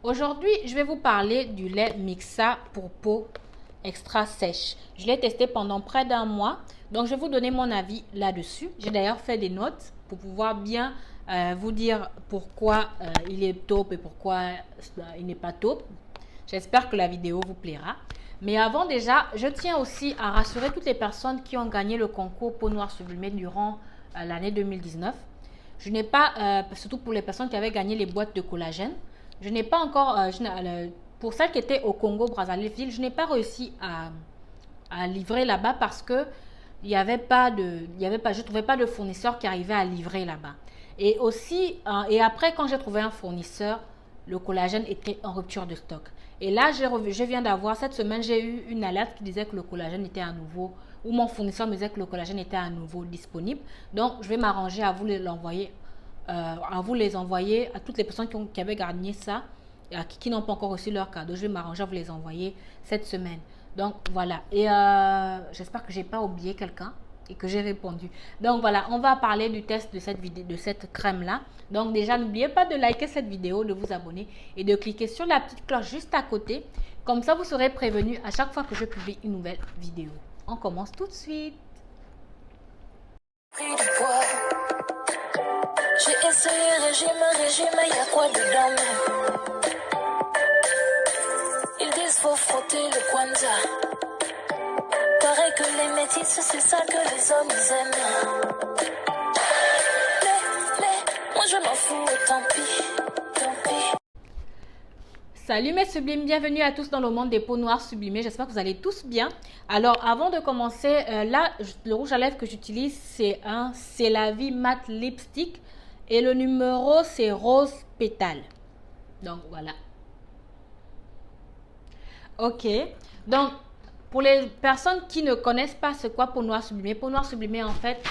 Aujourd'hui, je vais vous parler du lait Mixa pour peau extra sèche. Je l'ai testé pendant près d'un mois, donc je vais vous donner mon avis là-dessus. J'ai d'ailleurs fait des notes pour pouvoir bien vous dire pourquoi il est top et pourquoi il n'est pas top. J'espère que la vidéo vous plaira. Mais avant déjà, je tiens aussi à rassurer toutes les personnes qui ont gagné le concours peau noire sublimée durant l'année 2019. Je n'ai pas, surtout pour les personnes qui avaient gagné les boîtes de collagène, je n'ai pas encore, pour celles qui étaient au Congo, Brazzaville, je n'ai pas réussi à livrer là-bas parce que je trouvais pas de fournisseur qui arrivait à livrer là-bas. Et aussi, et après, quand j'ai trouvé un fournisseur, le collagène était en rupture de stock. Et là, je viens d'avoir, cette semaine, j'ai eu une alerte qui disait que le collagène était à nouveau, ou mon fournisseur me disait que le collagène était à nouveau disponible. Donc, je vais m'arranger à vous l'envoyer, à vous les envoyer à toutes les personnes qui avaient gagné ça et à qui n'ont pas encore reçu leur cadeau. Je vais m'arranger à vous les envoyer cette semaine. Donc, voilà. Et j'espère que j'ai pas oublié quelqu'un et que j'ai répondu. Donc voilà, on va parler du test de cette vidéo, de cette crème là. Donc déjà, n'oubliez pas de liker cette vidéo, de vous abonner et de cliquer sur la petite cloche juste à côté. Comme ça, vous serez prévenu à chaque fois que je publie une nouvelle vidéo. On commence tout de suite. Pris du poids. J'ai essayé régime, y'a quoi dedans? Ils disent faut frotter le Kwanzaa. Pareil que les métis, c'est ça que les hommes ils aiment. Mais, moi je m'en fous, tant pis. Salut mes sublimes, bienvenue à tous dans le monde des peaux noires sublimées. J'espère que vous allez tous bien. Alors avant de commencer, là le rouge à lèvres que j'utilise c'est la vie matte lipstick et le numéro c'est rose pétale. Donc voilà. Ok, donc pour les personnes qui ne connaissent pas ce qu'est peau noire sublimée en fait,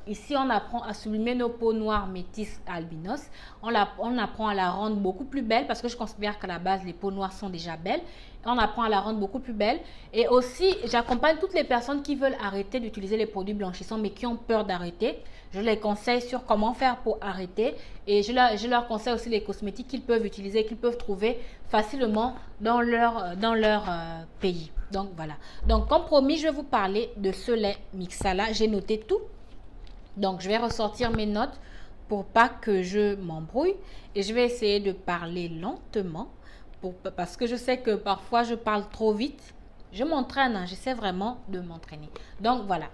ici on apprend à sublimer nos peaux noires métisses albinos. On apprend à la rendre beaucoup plus belle parce que je considère qu'à la base les peaux noires sont déjà belles. On apprend à la rendre beaucoup plus belle. Et aussi j'accompagne toutes les personnes qui veulent arrêter d'utiliser les produits blanchissants mais qui ont peur d'arrêter. Je les conseille sur comment faire pour arrêter et je leur conseille aussi les cosmétiques qu'ils peuvent utiliser, qu'ils peuvent trouver facilement dans leur pays. Donc voilà. Donc comme promis, je vais vous parler de ce lait Mixa là. J'ai noté tout. Donc je vais ressortir mes notes pour pas que je m'embrouille et je vais essayer de parler lentement parce que je sais que parfois je parle trop vite. Je m'entraîne, hein, j'essaie vraiment de m'entraîner. Donc voilà.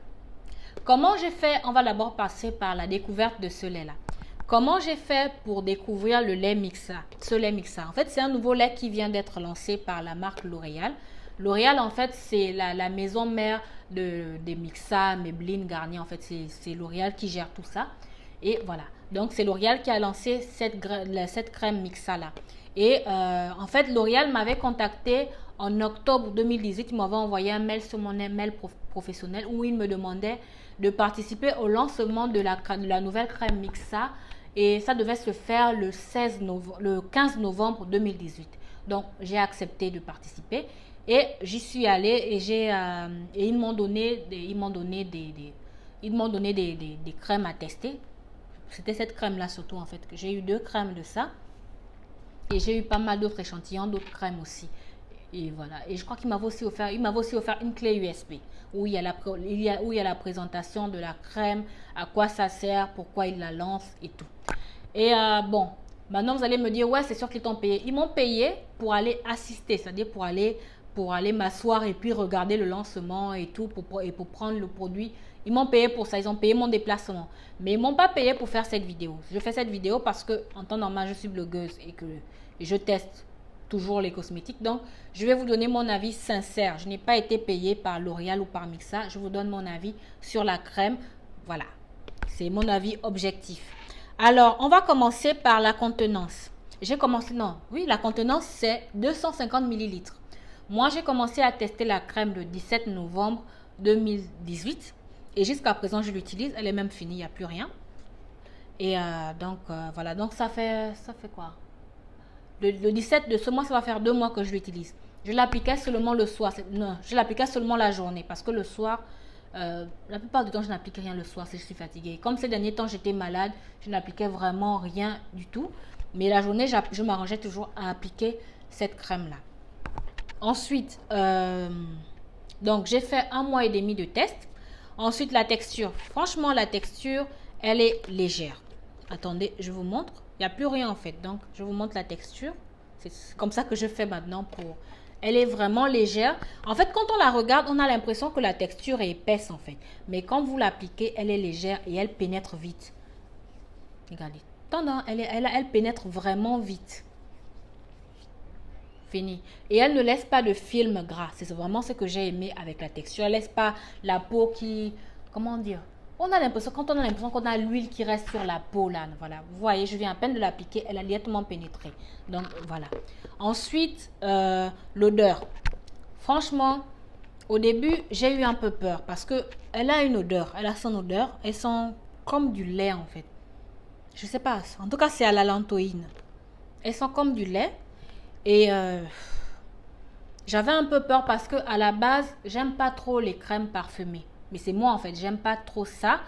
Comment j'ai fait? On va d'abord passer par la découverte de ce lait là. Comment j'ai fait pour découvrir le lait Mixa? Ce lait Mixa, en fait, c'est un nouveau lait qui vient d'être lancé par la marque L'Oréal. L'Oréal, en fait, c'est la maison mère des Mixa, Maybelline, Garnier. En fait, c'est L'Oréal qui gère tout ça. Et voilà. Donc, c'est L'Oréal qui a lancé cette crème Mixa là. Et en fait, L'Oréal m'avait contacté en octobre 2018. Il m'avait envoyé un mail sur mon mail professionnel où il me demandait de participer au lancement de la nouvelle crème Mixa. Et ça devait se faire le 15 novembre 2018. Donc, j'ai accepté de participer. Et j'y suis allée et ils m'ont donné des crèmes à tester. C'était cette crème-là surtout en fait que j'ai eu 2 crèmes de ça. Et j'ai eu pas mal d'autres échantillons, d'autres crèmes aussi. Et voilà. Et je crois qu'il m'avait aussi offert une clé USB où il y a la présentation de la crème, à quoi ça sert, pourquoi il la lance et tout. Et bon, maintenant vous allez me dire, ouais, c'est sûr qu'ils t'ont payé. Ils m'ont payé pour aller assister, c'est-à-dire pour aller m'asseoir et puis regarder le lancement et tout, et pour prendre le produit. Ils m'ont payé pour ça, ils ont payé mon déplacement. Mais ils m'ont pas payé pour faire cette vidéo. Je fais cette vidéo parce que en temps normal, je suis blogueuse et que je teste toujours les cosmétiques. Donc, je vais vous donner mon avis sincère. Je n'ai pas été payée par L'Oréal ou par Mixa. Je vous donne mon avis sur la crème. Voilà, c'est mon avis objectif. Alors, on va commencer par la contenance. La contenance, c'est 250 millilitres. Moi, j'ai commencé à tester la crème le 17 novembre 2018. Et jusqu'à présent, je l'utilise. Elle est même finie, il n'y a plus rien. Et voilà. Donc, ça fait quoi? Le 17 de ce mois, ça va faire 2 mois que je l'utilise. Je l'appliquais seulement le soir. Non, je l'appliquais seulement la journée. Parce que le soir, la plupart du temps, je n'applique rien le soir si je suis fatiguée. Comme ces derniers temps, j'étais malade, je n'appliquais vraiment rien du tout. Mais la journée, je m'arrangeais toujours à appliquer cette crème-là. Ensuite, donc j'ai fait 1 mois et demi de test. Ensuite, la texture. Franchement, la texture, elle est légère. Attendez, je vous montre. Il n'y a plus rien en fait. Donc, je vous montre la texture. C'est comme ça que je fais maintenant pour... Elle est vraiment légère. En fait, quand on la regarde, on a l'impression que la texture est épaisse en fait. Mais quand vous l'appliquez, elle est légère et elle pénètre vite. Regardez. Elle pénètre vraiment vite. Fini. Et elle ne laisse pas de film gras. C'est vraiment ce que j'ai aimé avec la texture. Elle ne laisse pas la peau qui... Comment dire? Quand on a l'impression qu'on a l'huile qui reste sur la peau là. Voilà. Vous voyez, je viens à peine de l'appliquer. Elle a directement pénétré. Donc, voilà. Ensuite, l'odeur. Franchement, au début, j'ai eu un peu peur parce qu'elle a une odeur. Elle a son odeur. Elles sont comme du lait en fait. Je sais pas. En tout cas, c'est à la lantoïne. Elles sont comme du lait. Et j'avais un peu peur parce que à la base, j'aime pas trop les crèmes parfumées. Mais c'est moi en fait, j'aime pas trop ça.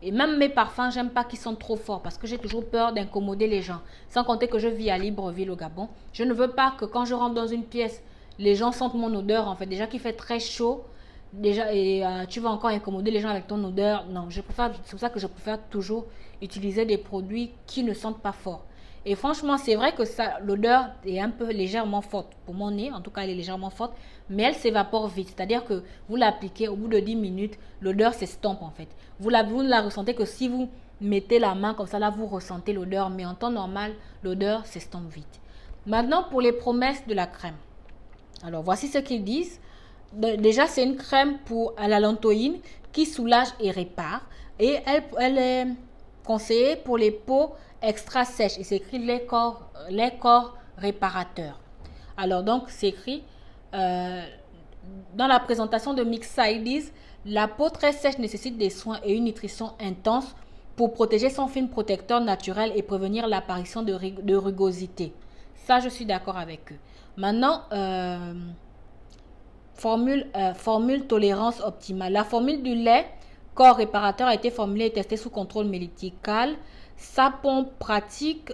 Et même mes parfums, j'aime pas qu'ils sont trop forts parce que j'ai toujours peur d'incommoder les gens. Sans compter que je vis à Libreville au Gabon. Je ne veux pas que quand je rentre dans une pièce, les gens sentent mon odeur en fait. Déjà qu'il fait très chaud, déjà, et tu vas encore incommoder les gens avec ton odeur. Non, c'est pour ça que je préfère toujours utiliser des produits qui ne sentent pas fort. Et franchement, c'est vrai que l'odeur est un peu légèrement forte. Pour mon nez, en tout cas, elle est légèrement forte. Mais elle s'évapore vite. C'est-à-dire que vous l'appliquez, au bout de 10 minutes, l'odeur s'estompe en fait. Vous ne la ressentez que si vous mettez la main comme ça, là, vous ressentez l'odeur. Mais en temps normal, l'odeur s'estompe vite. Maintenant, pour les promesses de la crème. Alors, voici ce qu'ils disent. Déjà, c'est une crème à la lantoïne qui soulage et répare. Et elle est conseillée pour les peaux extra sèches. Et c'est écrit les corps réparateurs. Alors, donc, c'est écrit dans la présentation de Mixa, ils disent la peau très sèche nécessite des soins et une nutrition intense pour protéger son film protecteur naturel et prévenir l'apparition de rugosité. Ça, je suis d'accord avec eux. Maintenant, formule tolérance optimale. La formule du lait corps réparateur a été formulée et testée sous contrôle médical. Sa pompe pratique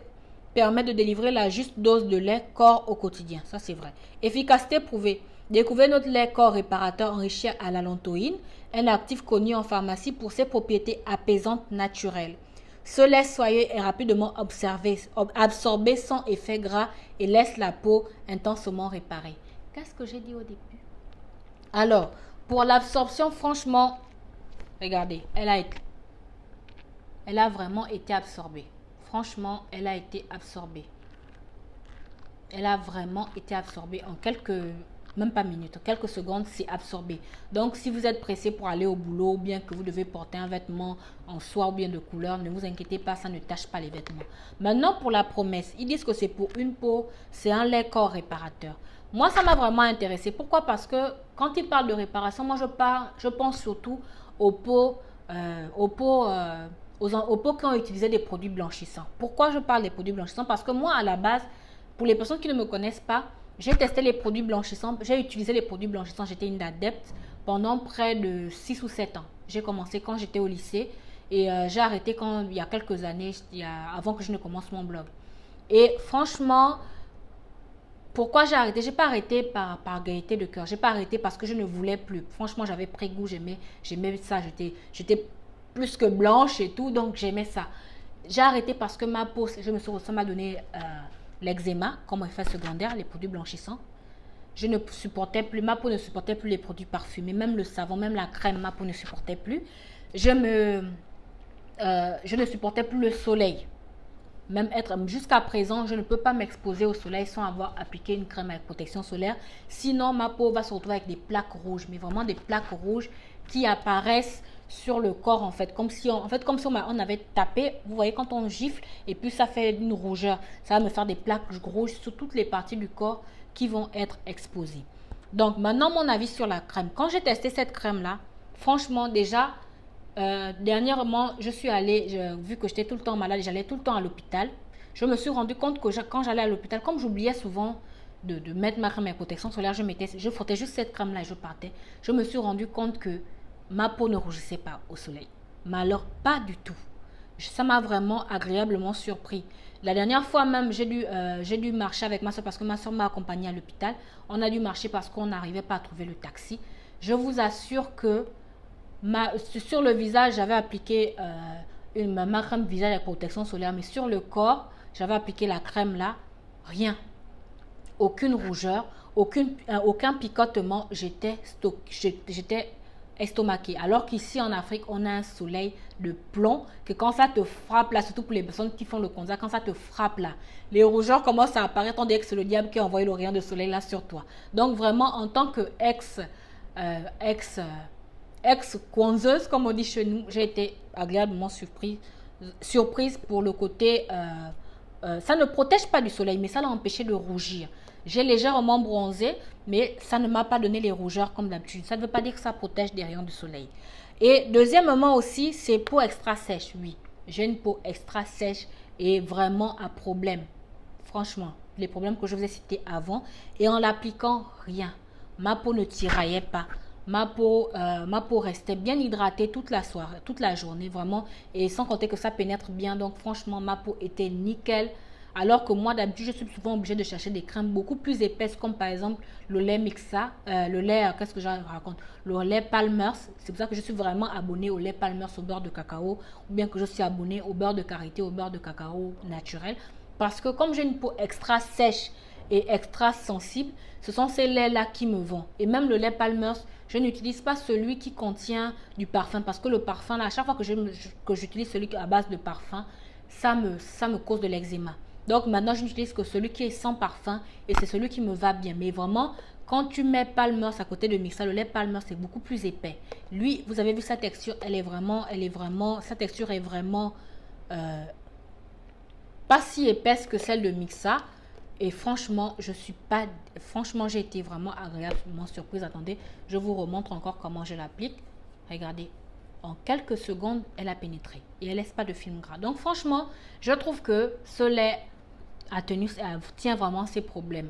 permet de délivrer la juste dose de lait corps au quotidien. Ça, c'est vrai. Efficacité prouvée. Découvrez notre lait corps réparateur enrichi à la lantoïne, un actif connu en pharmacie pour ses propriétés apaisantes naturelles. Ce lait soyeux est rapidement absorbé sans effet gras et laisse la peau intensement réparée. Qu'est-ce que j'ai dit au début? Alors, pour l'absorption, franchement, regardez, elle a vraiment été absorbée. Franchement, elle a été absorbée. Elle a vraiment été absorbée en même pas minutes, en quelques secondes, c'est absorbé. Donc, si vous êtes pressé pour aller au boulot, ou bien que vous devez porter un vêtement en soie ou bien de couleur, ne vous inquiétez pas, ça ne tâche pas les vêtements. Maintenant, pour la promesse, ils disent que c'est pour une peau, c'est un lait corps réparateur. Moi, ça m'a vraiment intéressé. Pourquoi? Parce que quand ils parlent de réparation, moi, je pense surtout aux peaux qui ont utilisé des produits blanchissants. Pourquoi je parle des produits blanchissants? Parce que moi, à la base, pour les personnes qui ne me connaissent pas, j'ai testé les produits blanchissants, j'ai utilisé les produits blanchissants, j'étais une adepte pendant près de 6 ou 7 ans. J'ai commencé quand j'étais au lycée et j'ai arrêté il y a quelques années, avant que je ne commence mon blog. Et franchement, pourquoi j'ai arrêté? J'ai pas arrêté par gaieté de cœur, j'ai pas arrêté parce que je ne voulais plus. Franchement, j'avais pris goût, j'aimais ça, j'étais plus que blanche et tout, donc j'aimais ça. J'ai arrêté parce que ma peau, ça m'a donné l'eczéma comme effet secondaire, les produits blanchissants. Je ne supportais plus, ma peau ne supportait plus les produits parfumés, même le savon, même la crème, ma peau ne supportait plus. Je ne supportais plus le soleil. Jusqu'à présent, je ne peux pas m'exposer au soleil sans avoir appliqué une crème avec protection solaire. Sinon, ma peau va se retrouver avec des plaques rouges, mais vraiment des plaques rouges qui apparaissent sur le corps en fait, comme si on avait tapé, vous voyez quand on gifle et puis ça fait une rougeur, ça va me faire des plaques rouges sur toutes les parties du corps qui vont être exposées. Donc maintenant mon avis sur la crème. Quand j'ai testé cette crème là, franchement déjà dernièrement je suis allée, vu que j'étais tout le temps malade, j'allais tout le temps à l'hôpital, je me suis rendu compte que quand j'allais à l'hôpital, comme j'oubliais souvent de mettre ma crème à protection solaire, je frottais juste cette crème là et je partais, je me suis rendu compte que ma peau ne rougissait pas au soleil. Mais alors, pas du tout. Ça m'a vraiment agréablement surpris. La dernière fois même, j'ai dû marcher avec ma soeur parce que ma soeur m'a accompagnée à l'hôpital. On a dû marcher parce qu'on n'arrivait pas à trouver le taxi. Je vous assure que sur le visage, j'avais appliqué ma crème visage avec protection solaire, mais sur le corps, j'avais appliqué la crème là, rien. Aucune rougeur, aucun picotement, j'étais estomaquée. Alors qu'ici en Afrique, on a un soleil de plomb que quand ça te frappe là, surtout pour les personnes qui font le contact, quand ça te frappe là, les rougeurs commencent à apparaître. On dirait que c'est le diable qui a envoyé le rayon de soleil là sur toi. Donc vraiment, en tant que ex-coiseuse, comme on dit chez nous, j'ai été agréablement surprise pour le côté... ça ne protège pas du soleil, mais ça l'a empêché de rougir. J'ai légèrement bronzé, mais ça ne m'a pas donné les rougeurs comme d'habitude. Ça ne veut pas dire que ça protège des rayons du soleil. Et deuxièmement aussi, c'est peau extra sèche. Oui, j'ai une peau extra sèche et vraiment à problème. Franchement, les problèmes que je vous ai cités avant. Et en l'appliquant, rien. Ma peau ne tiraillait pas. Ma peau restait bien hydratée toute la soirée, toute la journée, vraiment. Et sans compter que ça pénètre bien. Donc, franchement, ma peau était nickel. Alors que moi, d'habitude, je suis souvent obligée de chercher des crèmes beaucoup plus épaisses, comme par exemple le lait Mixa, qu'est-ce que je raconte? Le lait Palmers. C'est pour ça que je suis vraiment abonnée au lait Palmers au beurre de cacao, ou bien que je suis abonnée au beurre de karité, au beurre de cacao naturel. Parce que comme j'ai une peau extra sèche et extra sensible, ce sont ces laits-là qui me vont. Et même le lait Palmers, je n'utilise pas celui qui contient du parfum, parce que le parfum, là, à chaque fois que j'utilise celui à base de parfum, ça me cause de l'eczéma. Donc maintenant, je n'utilise que celui qui est sans parfum et c'est celui qui me va bien. Mais vraiment, quand tu mets Palmers à côté de Mixa, le lait Palmers c'est beaucoup plus épais. Lui, vous avez vu sa texture, sa texture est vraiment pas si épaisse que celle de Mixa. Et franchement, j'ai été vraiment agréablement surprise. Attendez, je vous remontre encore comment je l'applique. Regardez. En quelques secondes, elle a pénétré. Et elle laisse pas de film gras. Donc franchement, je trouve que ce lait tient vraiment ses problèmes.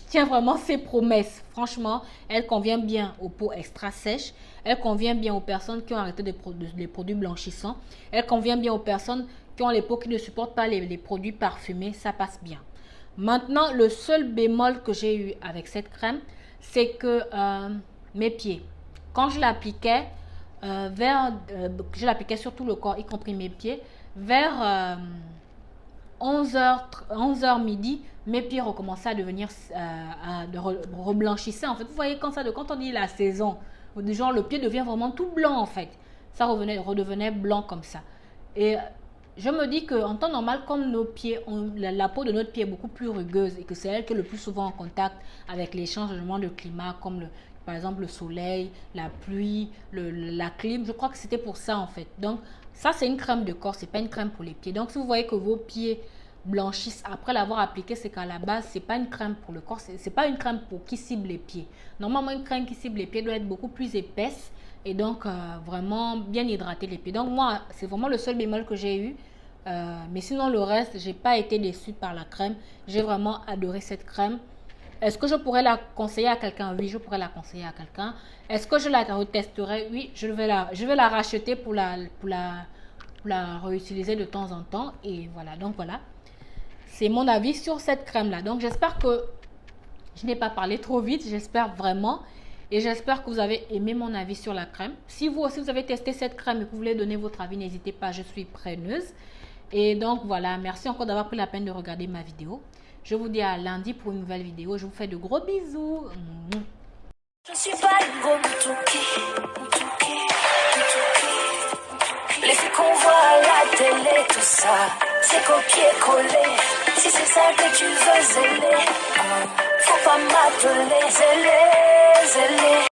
Tient vraiment ses promesses. Franchement, elle convient bien aux peaux extra sèches. Elle convient bien aux personnes qui ont arrêté les produits blanchissants. Elle convient bien aux personnes qui ont les peaux qui ne supportent pas les produits parfumés. Ça passe bien. Maintenant, le seul bémol que j'ai eu avec cette crème, c'est que mes pieds, quand je l'appliquais, je l'appliquais sur tout le corps, y compris mes pieds, vers 11h midi, mes pieds recommençaient à devenir reblanchissaient en fait. Vous voyez quand on dit la saison, genre le pied devient vraiment tout blanc en fait. Ça redevenait blanc comme ça. Et je me dis qu'en temps normal, comme nos pieds, la peau de notre pied est beaucoup plus rugueuse et que c'est elle qui est le plus souvent en contact avec les changements de climat, comme par exemple le soleil, la pluie, la clim. Je crois que c'était pour ça en fait. Donc ça c'est une crème de corps, c'est pas une crème pour les pieds. Donc si vous voyez que vos pieds blanchissent après l'avoir appliqué, c'est qu'à la base c'est pas une crème pour le corps, c'est pas une crème qui cible les pieds. Normalement une crème qui cible les pieds doit être beaucoup plus épaisse et donc vraiment bien hydrater les pieds. Donc moi c'est vraiment le seul bémol que j'ai eu. Mais sinon le reste, j'ai pas été déçue par la crème. J'ai vraiment adoré cette crème. Est-ce que je pourrais la conseiller à quelqu'un? Oui, je pourrais la conseiller à quelqu'un. Est-ce que je la retesterai? Oui, je vais la racheter pour la réutiliser de temps en temps. Et voilà, donc voilà. C'est mon avis sur cette crème-là. Donc j'espère que je n'ai pas parlé trop vite. J'espère vraiment. Et j'espère que vous avez aimé mon avis sur la crème. Si vous aussi vous avez testé cette crème et que vous voulez donner votre avis, n'hésitez pas, je suis preneuse. Et donc voilà, merci encore d'avoir pris la peine de regarder ma vidéo. Je vous dis à lundi pour une nouvelle vidéo. Je vous fais de gros bisous. Je suis pas une go les filles qu'on voit à la télé, tout ça, c'est copier-coller. Si c'est ça que tu veux, zélé, faut pas m'appeler zélé, zélé.